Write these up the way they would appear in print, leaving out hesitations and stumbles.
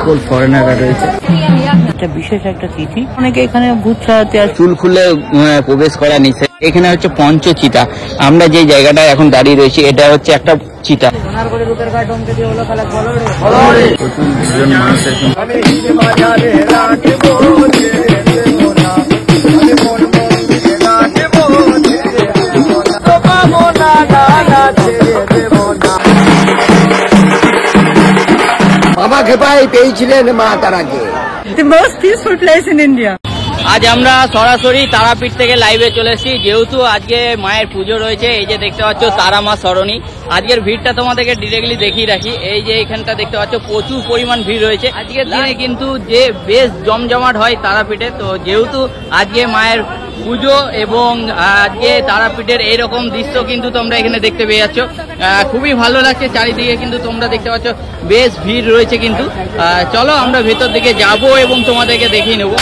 সকল ফরেনাররা রয়েছে। একটা বিশেষ একটা তিথি, অনেকে এখানে ভূত ছাড়াতে আর চুল খুলে প্রবেশ করা নিষেধ। এখানে হচ্ছে পঞ্চচিতা। আমরা যে জায়গাটায় এখন দাঁড়িয়ে রয়েছি এটা হচ্ছে একটা চিতা। বাবা খেপাই পেয়েছিলেন মা তারাকে। The most peaceful place in India. আজ আমরা সরাসরি তারাপীঠ থেকে লাইভে চলে এসেছি, যেহেতু আজকে মায়ের পুজো রয়েছে। এই যে দেখতে পাচ্ছ তারা মা সরণি। আজকের ভিড়টা তোমাদেরকে ডিরেক্টলি দেখিয়ে রাখি। এই যে এখানটা দেখতে পাচ্ছ প্রচুর পরিমাণ ভিড় রয়েছে আজকের দিনে, কিন্তু যে বেশ জমজমাট হয় তারাপীঠে। তো যেহেতু আজকে মায়ের পুজো এবং আজকে তারাপীঠের এইরকম দৃশ্য কিন্তু তোমরা এখানে দেখতে পেয়ে যাচ্ছ। খুবই ভালো লাগছে চারিদিকে, কিন্তু তোমরা দেখতে পাচ্ছ বেশ ভিড় রয়েছে। কিন্তু চলো আমরা ভেতর দিকে যাব এবং তোমাদেরকে দেখিয়ে নেবো।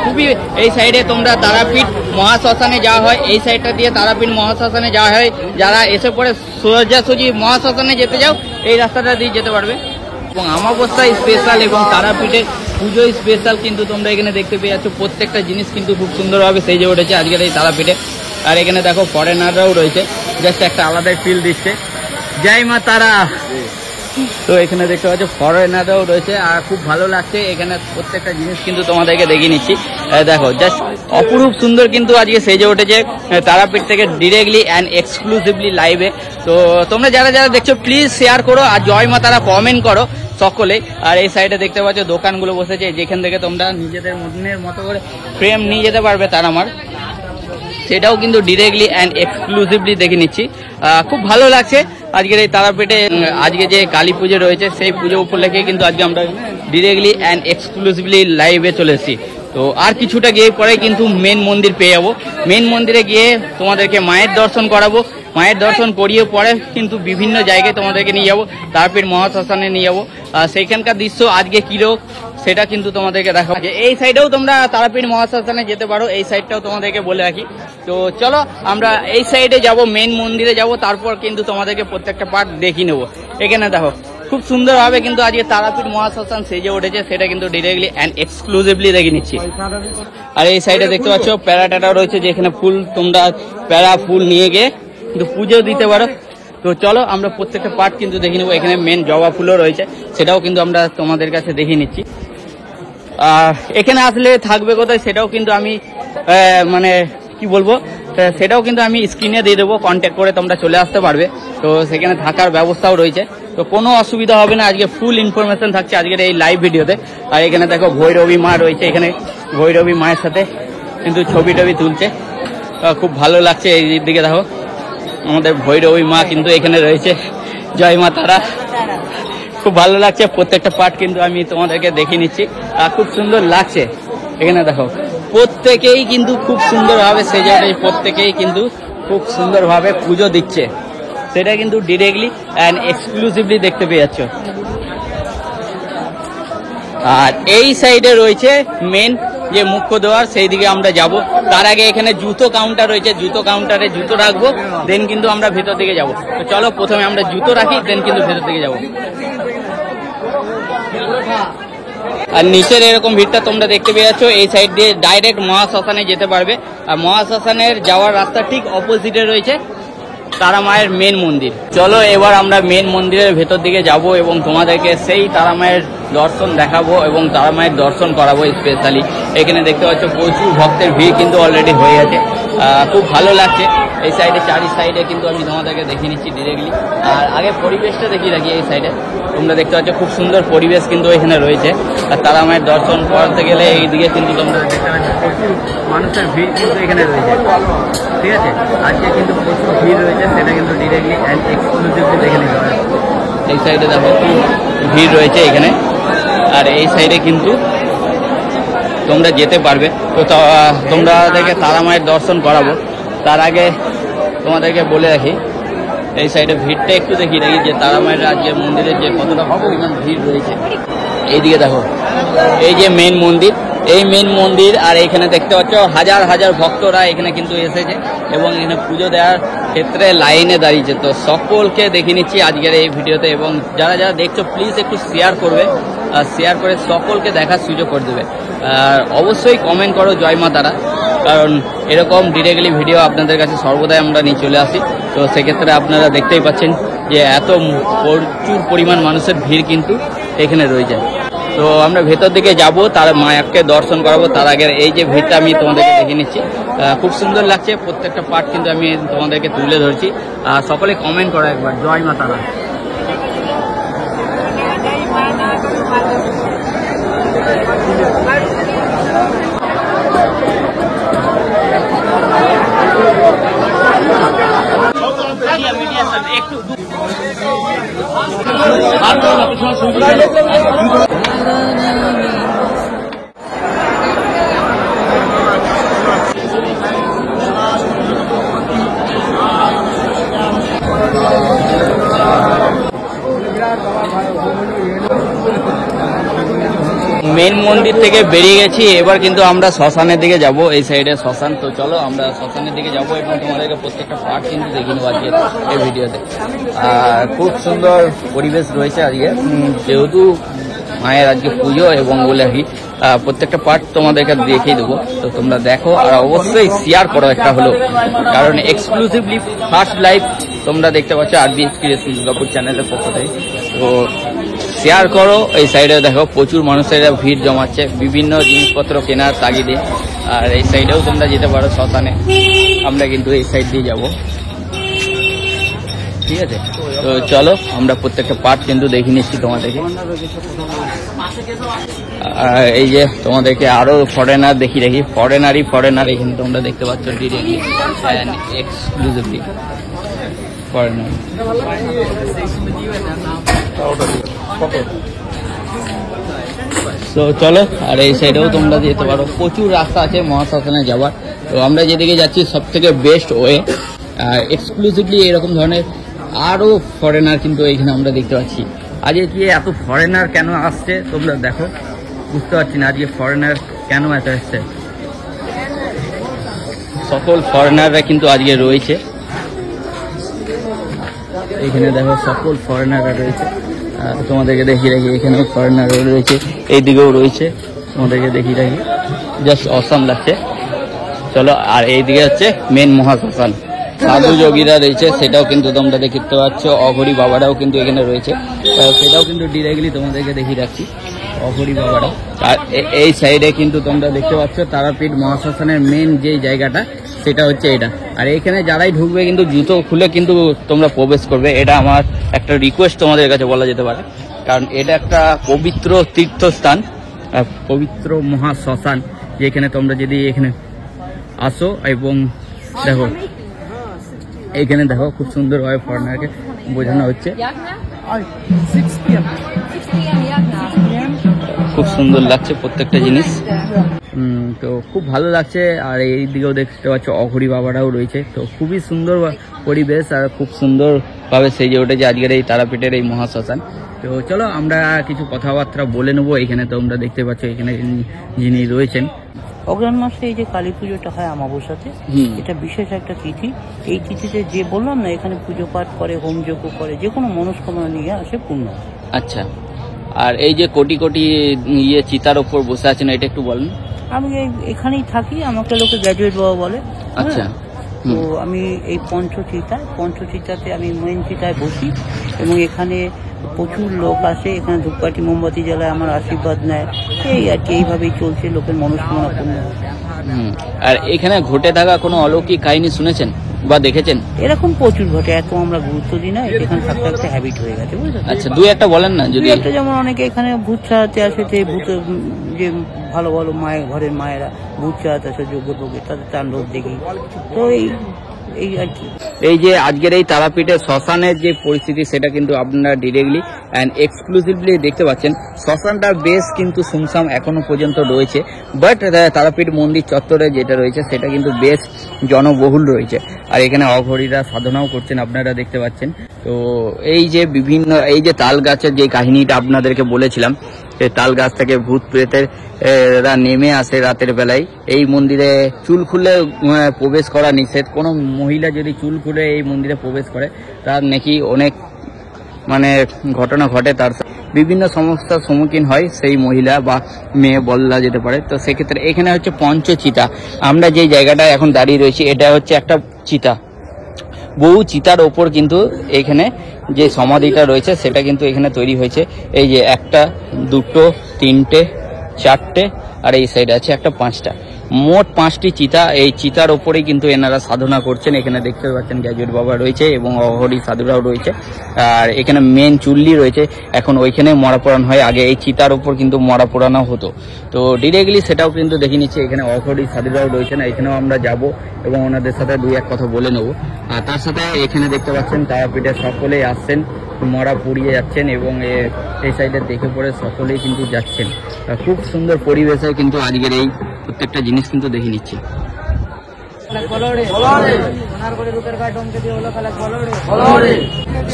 খুবই এই সাইডে তোমরা তারাপীঠ মহাশ্মশানে যাওয়া হয়, এই সাইডটা দিয়ে তারাপীঠ মহাশ্মশানে যাওয়া হয়। যারা এসে পরে সোজাসুজি মহাশ্মশানে যেতে যাও এই রাস্তাটা দিয়ে যেতে পারবে। এবং অমাবস্যা স্পেশাল এবং তারাপীঠের পুজো স্পেশাল কিন্তু তোমরা এখানে দেখতে পেয়ে যাচ্ছ। প্রত্যেকটা জিনিস কিন্তু খুব সুন্দরভাবে সেজে উঠেছে আজকের এই তারাপীঠে। আর এখানে দেখো ফরেনাররাও রয়েছে, জাস্ট একটা আলাদাই ফিল দিচ্ছে। জয় মা তারা। তো এখানে দেখতে পাচ্ছ ফরেনাররাও রয়েছে আর খুব ভালো লাগছে। এখানে প্রত্যেকটা জিনিস কিন্তু তোমাদেরকে দেখিয়ে নিচ্ছি। দেখো জাস্ট অপরূপ সুন্দর কিন্তু আজকে সেজে উঠেছে তারাপীঠ থেকে ডিরেক্টলি অ্যান্ড এক্সক্লুসিভলি লাইভে। তো তোমরা যারা যারা দেখছো প্লিজ শেয়ার করো আর জয় মা তারা কমেন্ট করো সকলে। আর এই সাইডে দেখতে পাচ্ছ দোকানগুলো বসেছে, যেখান থেকে তোমরা নিজেদের মনের মতো করে ফ্রেম নিয়ে যেতে পারবে তারা মার, সেটাও কিন্তু ডিরেক্টলি অ্যান্ড এক্সক্লুসিভলি দেখে নিচ্ছি। খুব ভালো লাগছে আজকের এই তারাপীঠে। আজকে যে কালী পুজো রয়েছে সেই পুজো উপলক্ষে কিন্তু আজকে আমরা ডিরেক্টলি অ্যান্ড এক্সক্লুসিভলি লাইভে চলে এসেছি। তো আর কিছুটা গিয়ে পরে কিন্তু মেন মন্দির পেয়ে যাবো। মেন মন্দিরে গিয়ে তোমাদেরকে মায়ের দর্শন করাবো। মায়ের দর্শন করিয়ে পরে কিন্তু বিভিন্ন জায়গায় তোমাদেরকে নিয়ে যাবো, তারাপীঠ মহাশ্মশানে নিয়ে যাবো। সেইখানকার দৃশ্য আজকে কিরকম সেটা কিন্তু তোমাদেরকে দেখাবো। এই সাইডেও তোমরা তারাপীঠ মহাশ্মশানে যেতে পারো, এই সাইডটাও তোমাদেরকে বলে রাখি। তো চলো আমরা এই সাইডে যাব, মেন মন্দিরে যাব, তারপর কিন্তু তোমাদেরকে প্রত্যেকটা পার্ট দেখিয়ে নেবো। এখানে দেখো খুব সুন্দরভাবে কিন্তু আজকে তারাপীঠ মহাশ্মশান সেজে উঠেছে, সেটা কিন্তু ডিরেক্টলি অ্যান্ড এক্সক্লুসিভলি দেখে নিচ্ছি। আর এই সাইডে দেখতে পাচ্ছ প্যারাটাটাও রয়েছে, যেখানে ফুল তোমরা প্যারা ফুল নিয়ে গিয়ে কিন্তু পুজো দিতে পারো। তো চলো আমরা প্রত্যেকটা পার্ট কিন্তু দেখে নেবো। এখানে মেন জবা ফুলও রয়েছে, সেটাও কিন্তু আমরা তোমাদের কাছে দেখিয়ে নিচ্ছি। এখানে আসলে থাকবে কোথায় সেটাও কিন্তু আমি মানে কি বলবো, সেটাও কিন্তু আমি স্ক্রিনে দিয়ে দেবো, কন্ট্যাক্ট করে তোমরা চলে আসতে পারবে। তো সেখানে থাকার ব্যবস্থাও রয়েছে, তো কোনো অসুবিধা হবে না। আজকে ফুল ইনফরমেশন থাকছে আজকের এই লাইভ ভিডিওতে। আর এখানে দেখো ভৈরবী মা রয়েছে, এখানে ভৈরবী মায়ের সাথে কিন্তু ছবি টবি তুলছে, খুব ভালো লাগছে। এই দিকে দেখো আমাদের ভৈরবী মা কিন্তু এখানে রয়েছে। জয় মা তারা। খুব ভালো লাগছে, প্রত্যেকটা পার্ট কিন্তু আমি তোমাদেরকে দেখিয়ে নিচ্ছি। খুব সুন্দর লাগছে। এখানে দেখো প্রত্যেকেই কিন্তু খুব সুন্দরভাবে সেজে উঠেছে, প্রত্যেকেই কিন্তু খুব সুন্দরভাবে পুজো দিচ্ছে, সেটা কিন্তু ডিরেক্টলি অ্যান্ড এক্সক্লুসিভলি দেখতে পেয়ে যাচ্ছ। আর এই সাইডে রয়েছে মেন যে মুখ্য দ্বার, সেই দিকে আমরা যাব। তার আগে এখানে জুতো কাউন্টার রয়েছে, জুতো কাউন্টারে জুতো রাখবো, দেন কিন্তু আমরা ভেতর দিকে যাব। তো চলো প্রথমে আমরা জুতো রাখি, দেন কিন্তু ভেতর দিকে যাব। আর নিচের এরকম ভিড়টা তোমরা দেখতে পেয়ে যাচ্ছ। এই সাইড দিয়ে ডাইরেক্ট মহাশ্মশানে যেতে পারবে। আর মহাশ্মশানের যাওয়ার রাস্তা ঠিক অপোজিটে রয়েছে তারা মায়ের মেন মন্দির। চলো এবার আমরা মেন মন্দিরের ভেতর দিকে যাব এবং তোমাদেরকে সেই তারা মায়ের দর্শন দেখাবো এবং তারা মায়ের দর্শন করাবো স্পেশালি। এখানে দেখতে পাচ্ছ প্রচুর ভক্তের ভিড় কিন্তু অলরেডি হয়ে গেছে, খুব ভালো লাগছে। এই সাইডে চারি সাইডে কিন্তু আমি তোমাদেরকে দেখিয়ে নিচ্ছি ডিরেক্টলি। আর আগে পরিবেশটা দেখিয়ে রাখি। এই সাইডে তোমরা দেখতে পাচ্ছ খুব সুন্দর পরিবেশ কিন্তু এখানে রয়েছে। আর তারা মায়ের দর্শন করতে গেলে এইদিকে কিন্তু তোমরা দেখতে পাচ্ছ প্রচুর মানুষের ভিড় কিন্তু এখানে রয়েছে, ঠিক আছে। আজকে কিন্তু প্রচুর ভিড় রয়েছে, সেটা কিন্তু ডিরেক্টলি অ্যান্ড এক্সক্লুসিভলি দেখে নিতে হবে। এই সাইডে দেখো ভিড় রয়েছে এখানে, আর এই সাইডে কিন্তু তোমরা যেতে পারবে। তো তোমাদেরকে তারা মায়ের দর্শন করাবো। তার আগে তোমাদেরকে বলে রাখি এই সাইডে ভিড়টা একটু দেখিয়ে রাখি, যে তারা মায়ের আজকে মন্দিরের যে কতটা পরিমাণ ভিড় রয়েছে। এইদিকে দেখো এই যে মেন মন্দির, এই মেন মন্দির। আর এখানে দেখতে পাচ্ছ হাজার হাজার ভক্তরা এখানে কিন্তু এসেছে এবং এখানে পুজো দেওয়ার ক্ষেত্রে লাইনে দাঁড়িয়েছে। তো সকলকে দেখে নিচ্ছি আজকের এই ভিডিওতে, এবং যারা যারা দেখছো প্লিজ একটু শেয়ার করবে শেয়ার করে সকলকে দেখার সুযোগ করে দেবে। আর অবশ্যই কমেন্ট করো জয় মা তারা, কারণ এরকম ডিরেক্টলি ভিডিও আপনাদের কাছে সর্বদাই আমরা নিয়ে চলে আসি। তো সেক্ষেত্রে আপনারা দেখতেই পাচ্ছেন যে এত প্রচুর পরিমাণ মানুষের ভিড় কিন্তু এখানে রয়েছে। তো আমরা ভেতর দিকে যাব, তার মায়াকে দর্শন করাবো। তার আগে এই যে ভিড়টা আমি তোমাদেরকে দেখে নিচ্ছি, খুব সুন্দর লাগছে। প্রত্যেকটা পার্ট কিন্তু আমি তোমাদেরকে তুলে ধরছি। সকলে কমেন্ট করো একবার জয় মা তারা। একটু মেন মন্দির থেকে বেরিয়ে গেছি, এবার কিন্তু আমরা শ্মশানের দিকে যাব। এই সাইডে শ্মশান, তো চলো আমরা শ্মশানের দিকে যাব এবং তোমাদেরকে প্রত্যেকটা পার্ট কিন্তু দেখে নেবো আজকে এই ভিডিওতে। আর খুব সুন্দর পরিবেশ রয়েছে আজকে, যেহেতু মায়ের আজকে পুজো এবং বলে কি প্রত্যেকটা পার্ট তোমাদেরকে দেখিয়ে দেবো। তো তোমরা দেখো আর অবশ্যই শেয়ার করো একটা হলো, কারণ এক্সক্লুসিভলি ফার্স্ট লাইভ তোমরা দেখতে পাচ্ছ RBX ক্রিয়েশন দুর্গাপুর চ্যানেলের পক্ষ থেকে। তো শেয়ার করো। এই সাইডে দেখো প্রচুর মানুষেরা ভিড় জমাচ্ছে বিভিন্ন জিনিসপত্র কেনার তাগিদে। আর এই সাইডেও তোমরা যেতে পারো শ্মশানে, আমরা কিন্তু এই সাইড দিয়ে যাব, ঠিক আছে? তো চলো আমরা প্রত্যেকটা পার্ট কিন্তু দেখে নিচ্ছি তোমাদেরকে। এই যে তোমাদেরকে আরো ফরেনার দেখি রাখি, ফরেনার এখানে তোমরা দেখতে পাচ্ছ ডিরেক্টলি অ্যান্ড এক্সক্লুসিভলি ফরেনার। তো চলো, আর এই সাইডেও তোমরা যেতে পারো, প্রচুর রাস্তা আছে মহাশ্মশানে যাওয়ার। তো আমরা যেদিকে যাচ্ছি সব থেকে বেস্ট ওয়ে, এক্সক্লুসিভলি এরকম ধরনের আরো ফরেনার কিন্তু এইখানে আমরা দেখতে পাচ্ছি। আজকে কি এত ফরেনার কেন আসছে তোমরা দেখো, বুঝতে পারছি না আজকে ফরেনার কেন এত আসছে। সকল ফরেনাররা কিন্তু আজকে রয়েছে এখানে, দেখো সকল ফরেনাররা রয়েছে। তোমাদেরকে দেখিয়ে রাখি, এখানেও ফরেনার রয়েছে, এইদিকেও রয়েছে, তোমাদেরকে দেখিয়ে রাখি। জাস্ট অসাম লাগছে। চলো, আর এইদিকে হচ্ছে মেন মহাশ্মশান, সাধু যোগীরা রয়েছে, সেটাও কিন্তু তোমরা দেখতে পাচ্ছ। অঘরী বাবারাও কিন্তু এখানে রয়েছে, সেটাও কিন্তু ডিরেক্টলি তোমাদেরকে দেখিয়ে রাখছি, অঘরী বাবারাও। আর এই সাইডে কিন্তু তোমরা দেখতে পাচ্ছ তারাপীঠ মহাশ্মশানের মেন যে জায়গাটা, সেটা হচ্ছে এটা। আর এখানে যারাই ঢুকবে কিন্তু জুতো খুলে কিন্তু তোমরা প্রবেশ করবে, এটা আমার একটা রিকোয়েস্ট তোমাদের কাছে বলা যেতে পারে, কারণ এটা একটা পবিত্র তীর্থস্থান, পবিত্র মহাশ্মশান, যেখানে তোমরা যদি এখানে আসো এবং দেখো, এখানে দেখো খুব সুন্দরভাবে ফরেনারকে বোঝানো হচ্ছে, খুব সুন্দর লাগছে প্রত্যেকটা জিনিস। তো খুব ভালো লাগছে। আর এই দিকেও দেখতে পাচ্ছ অঘরী বাবারাও রয়েছে। তো খুবই সুন্দর পরিবেশ আর খুব সুন্দরভাবে সেজে উঠেছে আজকের এই তারাপীঠের এই মহাশ্মশান। তো চলো আমরা কিছু কথাবার্তা বলে নেবো। এখানে তোমরা দেখতে পাচ্ছ এখানে যিনি রয়েছেন, অগ্রহায়ণ মাসে এই যে কালী পুজোটা হয় অমাবস্যাতে, এটা বিশেষ একটা তিথি। এই তিথিতে যে বললাম না, এখানে পুজো পাঠ করে, হোমযজ্ঞ করে, যে কোনো মনস্কামনা নিয়ে আসে পূর্ণ। আচ্ছা, আর এই যে কোটি কোটি চিতার ওপর বসে আছেন, এটা একটু বলেন। আমি এখানেই থাকি, আমাকে লোকে গ্র্যাজুয়েট বাবা বলে। আচ্ছা, তো আমি এই পঞ্চচিতাতে আমি মেন চিতায় বসি এবং এখানে প্রচুর লোক আসে, এখানে ধূপকাঠি মোমবাতি জ্বালায়, আমার আশীর্বাদ নেয়। এই আর কি, এইভাবেই চলছে, লোকের মনস্কামনা পূর্ণ। আর এখানে ঘটে থাকা কোনো অলৌকিক কাহিনী শুনেছেন বা দেখেছেন? এরকম প্রচুর ঘটে, এত আমরা গুরুত্ব দিই না, এখানে থাকতে থাকতে হ্যাবিট হয়ে গেছে, বুঝলেন? আচ্ছা, দুই একটা বলেন না যদি। একটা যেমন অনেকে এখানে ভূত ছাড়াতে আসে, ভূত যে ভালো ভালো মায়ের ঘরের মায়েরা ভূত ছাড়াতে আসে, যোগ্য টোগ্য, তাদের তাণ্ডব দেখি। তো এই আর কি, এই যে আজকের এই তারাপীঠের শ্মশানের যে পরিস্থিতি, সেটা কিন্তু আপনারা ডিরেক্টলি অ্যান্ড এক্সক্লুসিভলি দেখতে পাচ্ছেন। শ্মশানটা বেশ কিন্তু সুমসাম এখনো পর্যন্ত রয়েছে, বাট তারাপীঠ মন্দির চত্বরে যেটা রয়েছে সেটা কিন্তু বেশ জনবহুল রয়েছে। আর এখানে অঘরীরা সাধনাও করছেন, আপনারা দেখতে পাচ্ছেন। তো এই যে বিভিন্ন এই যে তাল গাছের যে কাহিনীটা আপনাদেরকে বলেছিলাম, সেই তাল গাছ থেকে ভূত প্রেতের নেমে আসে রাতের বেলায়। এই মন্দিরে চুল খুলে প্রবেশ করা নিষেধ। কোনো মহিলা যদি চুল খুলে এই মন্দিরে প্রবেশ করে, তার নাকি অনেক ঘটনা ঘটে তার। বিভিন্ন সমস্যার সম্মুখীন হয় সেই মহিলা বা মেয়ে বলা যেতে পারে। তো সেক্ষেত্রে এখানে হচ্ছে পঞ্চচিতা, আমরা যে জায়গাটায় এখন দাঁড়িয়ে রয়েছি এটা হচ্ছে একটা চিতা, বহু চিতার ওপর কিন্তু এখানে যে সমাধিটা রয়েছে সেটা কিন্তু এখানে তৈরি হয়েছে। এই যে একটা, দুটো, তিনটে, চারটে, আর এই সাইডে আছে একটা, পাঁচটা, মোট 5টি চিতা। এই চিতার ওপরেই কিন্তু এনারা সাধনা করছেন। এখানে দেখতে পাচ্ছেন গ্যাজুয়েট বাবা রয়েছে এবং অঘরী সাধুরাও রয়েছে। আর এখানে মেন চুল্লি রয়েছে, এখন ওইখানে মরা পোড়ানো হয়, আগে এই চিতার ওপর কিন্তু মরা পোড়ানো হতো। তো ডিরেক্টলি সেটাও কিন্তু দেখে নিচ্ছি। এখানে অঘরী সাধুরাও রয়েছেন, এখানেও আমরা যাব এবং ওনাদের সাথে দুই এক কথা বলে নেব। আর তার সাথে এখানে দেখতে পাচ্ছেন তারাপীঠে সকলেই আসছেন, মরা পুড়িয়ে যাচ্ছেন এবং এই সাইডে দেখে পড়ে সকলেই কিন্তু যাচ্ছেন। খুব সুন্দর পরিবেশে কিন্তু আজকের এই প্রত্যেকটা জিনিস কিন্তু দেখে নিচ্ছি।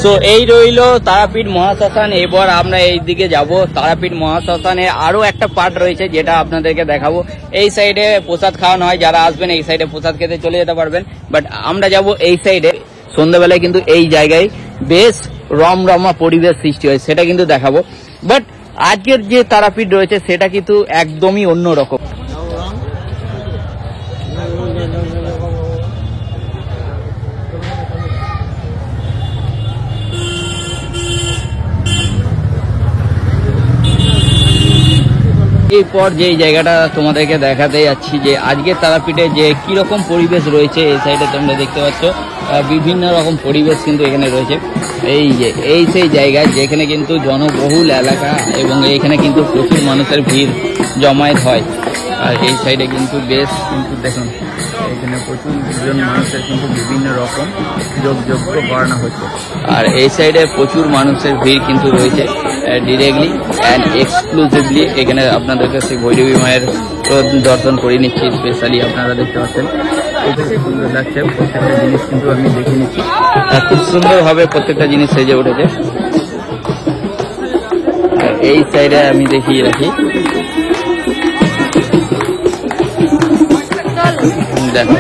সো এই রইল তারাপীঠ মহাশ্মশান। এবার আমরা এই দিকে যাব। তারাপীঠ মহাশ্মশানে আরো একটা পার্ট রয়েছে যেটা আপনাদেরকে দেখাবো। এই সাইডে প্রসাদ খাওয়ানো হয়, যারা আসবেন এই সাইডে প্রসাদ খেতে চলে যেতে পারবেন, বাট আমরা যাব এই সাইডে। সন্ধ্যাবেলায় কিন্তু এই জায়গায় বেশ রমরমা পরিবেশ সৃষ্টি হয়, সেটা কিন্তু দেখাবো। বাট আজকের যে তারাপীঠ রয়েছে সেটা কিন্তু একদমই অন্যরকম। এরপর যে জায়গাটা তোমাদেরকে দেখাতে যাচ্ছি যে আজকের তারাপীঠে যে কিরকম পরিবেশ রয়েছে, এই সাইডে তোমরা দেখতে পাচ্ছ বিভিন্ন রকম পরিবেশ কিন্তু এখানে রয়েছে। এই যে এই সেই জায়গায় যেখানে কিন্তু জনবহুল এলাকা এবং এইখানে কিন্তু প্রচুর মানুষের ভিড় জমায়েত হয়। আর এই সাইডে কিন্তু বেশ কিন্তু দেখুন এখানে প্রচুর জন মানুষের কিন্তু বিভিন্ন রকম যজ্ঞ করানো হচ্ছে। আর এই সাইডে প্রচুর মানুষের ভিড় কিন্তু রয়েছে ডিরেক্টলি অ্যান্ড এক্সক্লুসিভলি। এখানে আপনাদেরকে সেই ভৈরবী মায়ের দর্শন করে নিচ্ছি, স্পেশালি আপনারা দেখতে পাচ্ছেন খুব সুন্দর লাগছে। প্রত্যেকটা জিনিস কিন্তু আমি দেখে নিচ্ছি, আর খুব সুন্দরভাবে প্রত্যেকটা জিনিস সেজে উঠেছে। আর এই সাইডে আমি দেখিয়ে রাখি, দেখো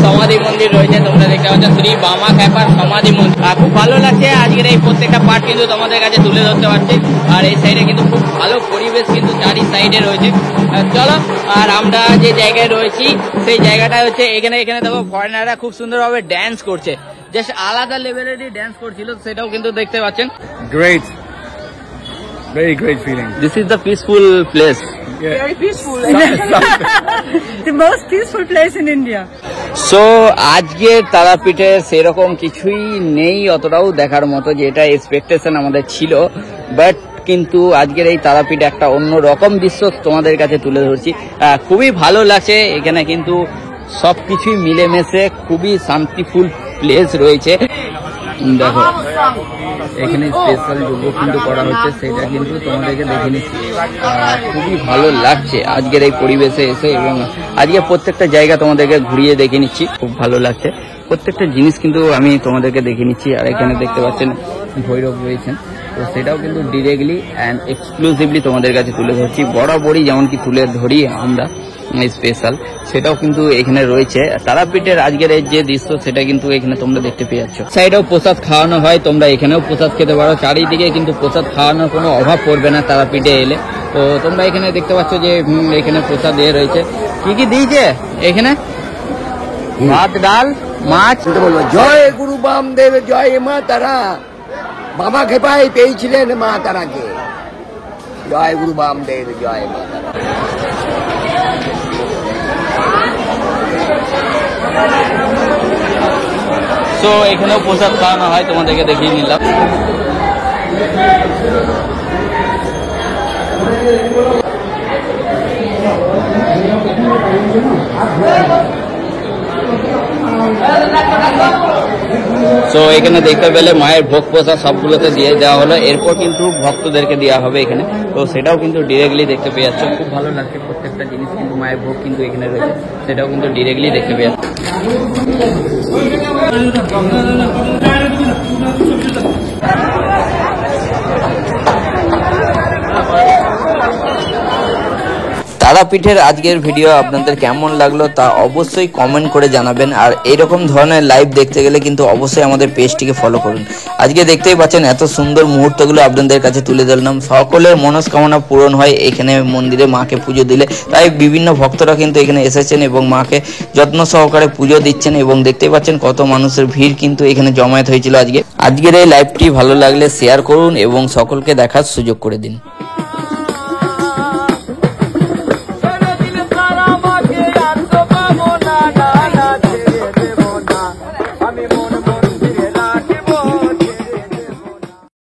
সমাধি মন্দির রয়েছে, তোমরা দেখতে পাচ্ছ শ্রী বামা খ্যাপার সমাধি মন্দির। খুব ভালো লাগছে আজকের এই প্রত্যেকটা পার্ট কিন্তু তোমাদের কাছে তুলে ধরতে পারছি। আর এই সাইডে কিন্তু খুব ভালো পরিবেশ কিন্তু চারি সাইডে রয়েছে। চলো, আর আমরা যে জায়গায় রয়েছি সেই জায়গাটা হচ্ছে এখানে দেখো ফরেনাররা খুব সুন্দরভাবে ড্যান্স করছে, জাস্ট আলাদা লেভেলেরই ড্যান্স করছিল, সেটাও কিন্তু দেখতে পাচ্ছেন। Great. Very great feeling. This is the peaceful place. Very peaceful. The most peaceful place in India. So আজকের তারাপীঠে সেরকম কিছুই নেই অতটাও দেখার মতো, যেটা এক্সপেকটেশন আমাদের ছিল, বাট কিন্তু আজকের এই তারাপীঠে একটা অন্য রকম দৃশ্য তোমাদের কাছে তুলে ধরছি। খুবই ভালো লাগছে এখানে, কিন্তু সবকিছুই মিলেমিশে খুবই শান্তিফুল প্লেস রয়েছে। দেখো এখানে স্পেশাল যোগ্য কিন্তু করা হচ্ছে, সেটা কিন্তু তোমাদেরকে দেখে নিচ্ছি। খুবই ভালো লাগছে আজকের এই পরিবেশে এসে, এবং আজকে প্রত্যেকটা জায়গা তোমাদেরকে ঘুরিয়ে দেখে নিচ্ছি। খুব ভালো লাগছে, প্রত্যেকটা জিনিস কিন্তু আমি তোমাদেরকে দেখে নিচ্ছি। আর এখানে দেখতে পাচ্ছেন ভৈরব রয়েছেন, তো সেটাও কিন্তু ডিরেক্টলি অ্যান্ড এক্সক্লুসিভলি তোমাদের কাছে তুলে ধরছি। বরাবরই যেমন কি তুলে ধরি আমরা স্পেশাল, সেটাও কিন্তু এখানে রয়েছে। তারাপীঠের আজকের এই যে দৃশ্য সেটা কিন্তু এখানে তোমরা দেখতে পেয়ে যাচ্ছ। সাইডেও প্রসাদ খাওয়ানো হয়, তোমরা এখানেও প্রসাদ খেতে পারো। চারিদিকে কিন্তু প্রসাদ খাওয়ানোর কোনো অভাব পড়বে না তারাপীঠে এলে। তো তোমরা এখানে দেখতে পাচ্ছ যে এখানে প্রসাদ দিয়ে রয়েছে। কি কি দিয়েছে এখানে? ভাত, ডাল, মাছ। বলবো জয় গুরু বামদেব, জয় মা তারা। বাবা খেপাই পেয়েছিলেন মা তারাকে। জয় গুরু বামদেব, জয় মা তারা। তো এখানেও প্রসাদ খাওয়ানো হয়, তোমাদেরকে দেখিয়ে নিলাম। তো এখানে দেখতে পেলে মায়ের ভোগ প্রসাদ সবগুলোতে দিয়ে দেওয়া হলো, এরপর কিন্তু ভক্তদেরকে দেওয়া হবে এখানে। তো সেটাও কিন্তু ডিরেক্টলি দেখতে পেয়ে যাচ্ছ। খুব ভালো লাগছে, প্রত্যেকটা জিনিস কিন্তু মায়ের ভোগ কিন্তু এখানে রয়েছে, সেটাও কিন্তু ডিরেক্টলি দেখতে পেয়ে যাচ্ছ। তারাপীঠের আজকের ভিডিও আপনাদের কেমন লাগলো তা অবশ্যই কমেন্ট করে জানাবেন। আর এইরকম ধরনের লাইভ দেখতে গেলে কিন্তু অবশ্যই আমাদের পেজটিকে ফলো করুন। আজকে দেখতেই পাচ্ছেন এত সুন্দর মুহূর্তগুলো আপনাদের কাছে তুলে ধরলাম। সকলের মনস্কামনা পূরণ হয় এখানে মন্দিরে মাকে পুজো দিলে, তাই বিভিন্ন ভক্তরা কিন্তু এখানে এসেছেন এবং মাকে যত্ন সহকারে পুজো দিচ্ছেন। এবং দেখতেই পাচ্ছেন কত মানুষের ভিড় কিন্তু এখানে জমায়েত হয়েছিল আজকের এই লাইভটি ভালো লাগলে শেয়ার করুন এবং সকলকে দেখার সুযোগ করে দিন।